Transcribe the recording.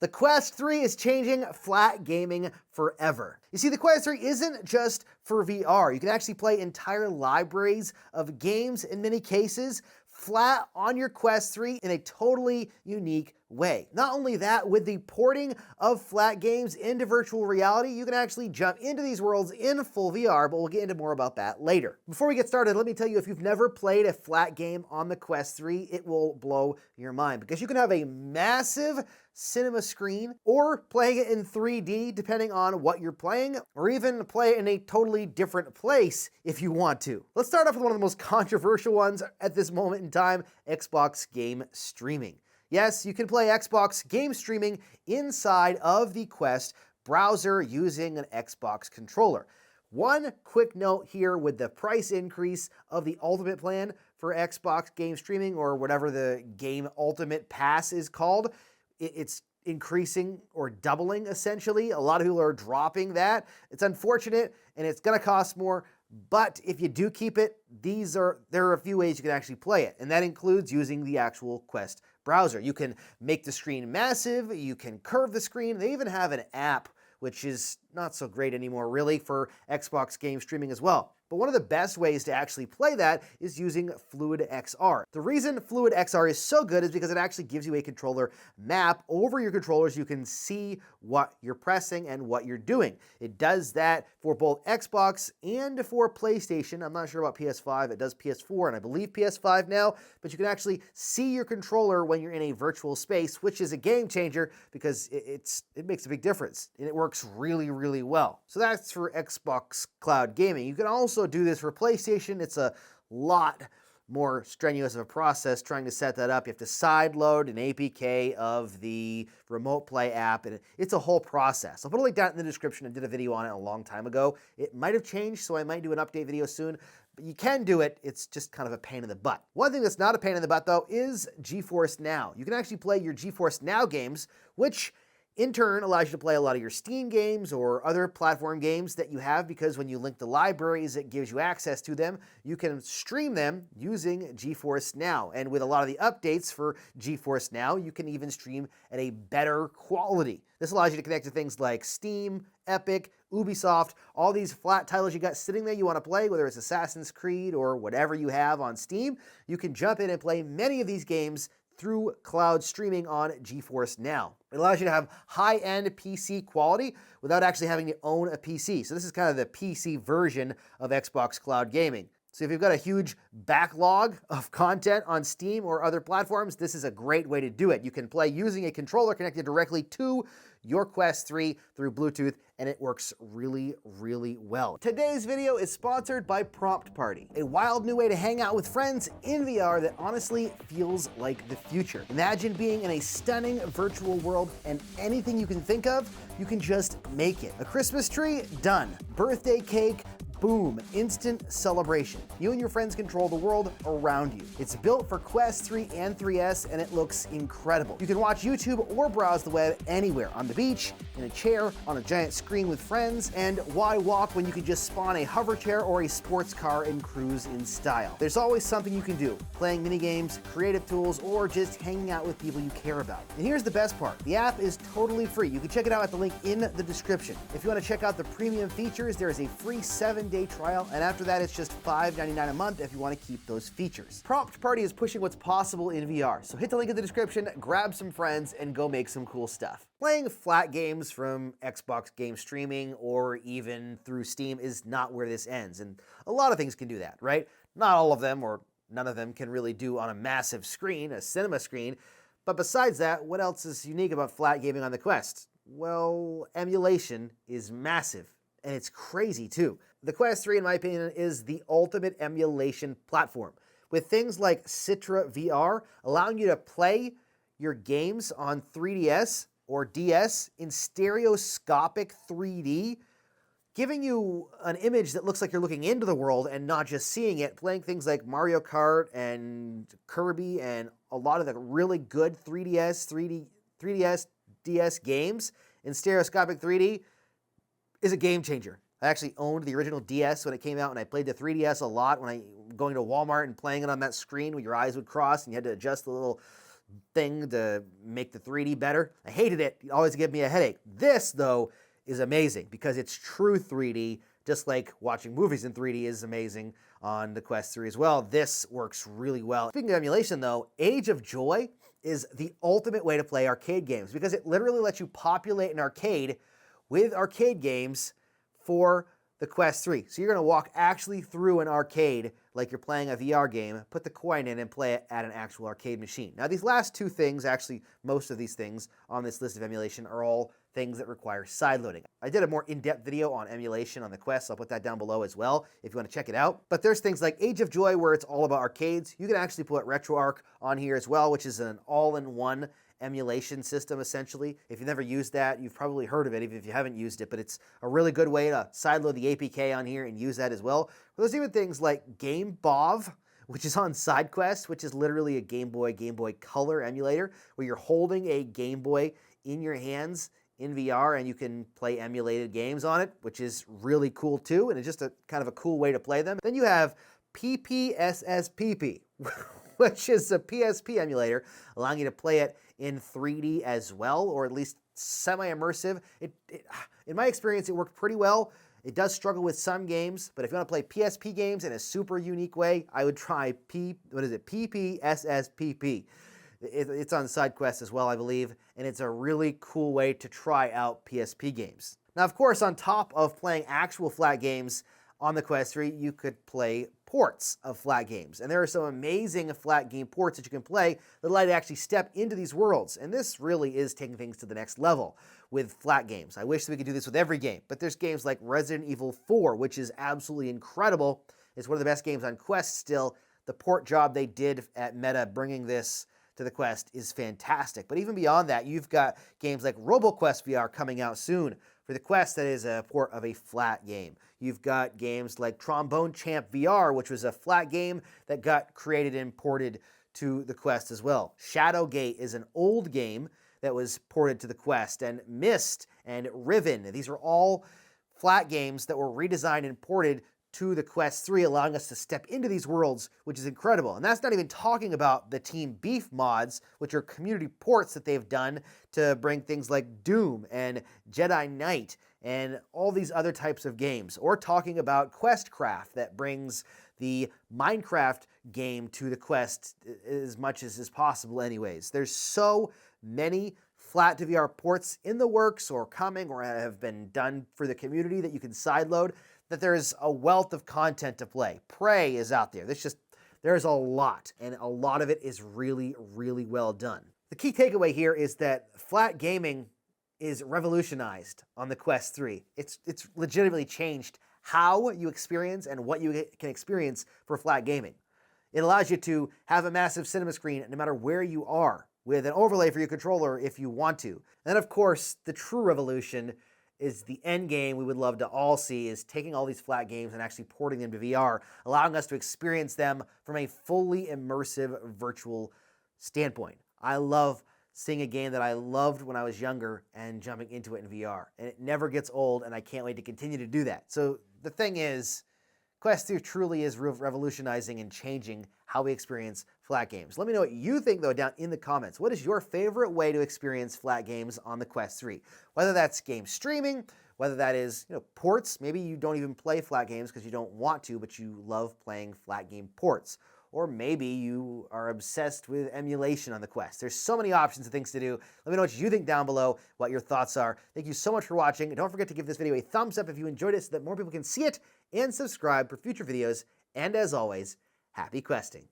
The Quest 3 is changing flat gaming forever. You see, the Quest 3 isn't just for VR. You can actually play entire libraries of games in many cases flat on your Quest 3 in a totally unique way. Not only that, with the porting of flat games into virtual reality, you can actually jump into these worlds in full VR, but we'll get into more about that later. Before we get started, let me tell you, if you've never played a flat game on the Quest 3, it will blow your mind because you can have a massive cinema screen or playing it in 3D depending on what you're playing, or even play it in a totally different place if you want to. Let's start off with one of the most controversial ones at this moment in time, Xbox game streaming. Yes, you can play Xbox game streaming inside of the Quest browser using an Xbox controller. One quick note here with the price increase of the Ultimate plan for Xbox game streaming, or whatever the Game Ultimate Pass is called, it's increasing or doubling essentially. A lot of people are dropping that. It's unfortunate and it's going to cost more, but if you do keep it, there are a few ways you can actually play it, and that includes using the actual Quest browser. You can make the screen massive, you can curve the screen. They even have an app, which is not so great anymore really, for Xbox game streaming as well. But one of the best ways to actually play that is using Fluid XR. The reason Fluid XR is so good is because it actually gives you a controller map over your controllers. You can see what you're pressing and what you're doing. It does that for both Xbox and for PlayStation. I'm not sure about PS5. It does PS4 and I believe PS5 now, but you can actually see your controller when you're in a virtual space, which is a game changer because it makes a big difference and it works really, really well. So that's for Xbox Cloud Gaming. You can also do this for PlayStation. It's a lot more strenuous of a process trying to set that up. You have to sideload an APK of the Remote Play app, and it's a whole process. I'll put a link down in the description. I did a video on it a long time ago. It might have changed, so I might do an update video soon, but you can do it. It's just kind of a pain in the butt. One thing that's not a pain in the butt, though, is GeForce Now. You can actually play your GeForce Now games, which in turn allows you to play a lot of your Steam games or other platform games that you have, because when you link the libraries, it gives you access to them. You can stream them using GeForce Now. And with a lot of the updates for GeForce Now, you can even stream at a better quality. This allows you to connect to things like Steam, Epic, Ubisoft, all these flat titles you got sitting there you want to play, whether it's Assassin's Creed or whatever you have on Steam. You can jump in and play many of these games through cloud streaming on GeForce Now. It allows you to have high-end PC quality without actually having to own a PC. So this is kind of the PC version of Xbox Cloud Gaming. So if you've got a huge backlog of content on Steam or other platforms, this is a great way to do it. You can play using a controller connected directly to your Quest 3 through Bluetooth, and it works really, really well. Today's video is sponsored by Prompt Party, a wild new way to hang out with friends in VR that honestly feels like the future. Imagine being in a stunning virtual world, and anything you can think of, you can just make it. A Christmas tree? Done. Birthday cake? Boom, instant celebration. You and your friends control the world around you. It's built for Quest 3 and 3S, and it looks incredible. You can watch YouTube or browse the web anywhere, on the beach, in a chair, on a giant screen with friends, and why walk when you can just spawn a hover chair or a sports car and cruise in style. There's always something you can do, playing mini games, creative tools, or just hanging out with people you care about. And here's the best part, the app is totally free. You can check it out at the link in the description. If you want to check out the premium features, there is a free 7-day trial, and after that it's just $5.99 a month if you want to keep those features. Prompt Party is pushing what's possible in VR, so hit the link in the description, grab some friends, and go make some cool stuff. Playing flat games from Xbox game streaming or even through Steam is not where this ends, and a lot of things can do that, right? Not all of them, or none of them, can really do on a massive screen, a cinema screen, but besides that, what else is unique about flat gaming on the Quest? Well, emulation is massive, and it's crazy too. The Quest 3, in my opinion, is the ultimate emulation platform, with things like Citra VR allowing you to play your games on 3DS or DS in stereoscopic 3D, giving you an image that looks like you're looking into the world and not just seeing it, playing things like Mario Kart and Kirby and a lot of the really good 3DS, DS games in stereoscopic 3D is a game changer. I actually owned the original DS when it came out, and I played the 3DS a lot when going to Walmart and playing it on that screen where your eyes would cross and you had to adjust the little thing to make the 3D better. I hated it. It always gave me a headache. This, though, is amazing because it's true 3D, just like watching movies in 3D is amazing on the Quest 3 as well. This works really well. Speaking of emulation, though, Age of Joy is the ultimate way to play arcade games because it literally lets you populate an arcade with arcade games for the Quest 3. So you're going to walk actually through an arcade like you're playing a VR game, put the coin in and play it at an actual arcade machine. Now these last two things, actually most of these things on this list of emulation are all things that require sideloading. I did a more in-depth video on emulation on the Quest, so I'll put that down below as well if you want to check it out. But there's things like Age of Joy where it's all about arcades. You can actually put RetroArch on here as well, which is an all-in-one emulation system, essentially. If you've never used that, you've probably heard of it, even if you haven't used it, but it's a really good way to sideload the APK on here and use that as well. But there's even things like Game Bov, which is on SideQuest, which is literally a Game Boy Color emulator, where you're holding a Game Boy in your hands in VR and you can play emulated games on it, which is really cool too, and it's just a kind of a cool way to play them. Then you have PPSSPP, which is a PSP emulator, allowing you to play it in 3D as well, or at least semi-immersive. In my experience, it worked pretty well. It does struggle with some games, but if you want to play PSP games in a super unique way, I would try PPSSPP. It's on SideQuest as well, I believe, and it's a really cool way to try out PSP games. Now, of course, on top of playing actual flat games on the Quest 3, you could play ports of flat games. And there are some amazing flat game ports that you can play that allow you to actually step into these worlds. And this really is taking things to the next level with flat games. I wish that we could do this with every game, but there's games like Resident Evil 4, which is absolutely incredible. It's one of the best games on Quest still. The port job they did at Meta bringing this to the Quest is fantastic. But even beyond that, you've got games like RoboQuest VR coming out soon for the Quest that is a port of a flat game. You've got games like Trombone Champ VR, which was a flat game that got created and ported to the Quest as well. Shadowgate is an old game that was ported to the Quest, and Myst and Riven. These are all flat games that were redesigned and ported to the Quest 3, allowing us to step into these worlds, which is incredible. And that's not even talking about the Team Beef mods, which are community ports that they've done to bring things like Doom and Jedi Knight and all these other types of games. Or talking about Questcraft that brings the Minecraft game to the Quest as much as is possible anyways. There's so many flat to VR ports in the works or coming or have been done for the community that you can sideload, that there's a wealth of content to play. Prey is out there. There's a lot, and a lot of it is really, really well done. The key takeaway here is that flat gaming is revolutionized on the Quest 3. It's legitimately changed how you experience and what you can experience for flat gaming. It allows you to have a massive cinema screen no matter where you are, with an overlay for your controller if you want to. And then, of course, the true revolution is the end game we would love to all see, is taking all these flat games and actually porting them to VR, allowing us to experience them from a fully immersive virtual standpoint. I love seeing a game that I loved when I was younger and jumping into it in VR. And it never gets old, and I can't wait to continue to do that. So the thing is, Quest 2 truly is revolutionizing and changing how we experience flat games. Let me know what you think, though, down in the comments. What is your favorite way to experience flat games on the Quest 3? Whether that's game streaming, whether that is ports. Maybe you don't even play flat games because you don't want to, but you love playing flat game ports. Or maybe you are obsessed with emulation on the Quest. There's so many options of things to do. Let me know what you think down below, what your thoughts are. Thank you so much for watching. And don't forget to give this video a thumbs up if you enjoyed it so that more people can see it, and subscribe for future videos. And as always, happy questing.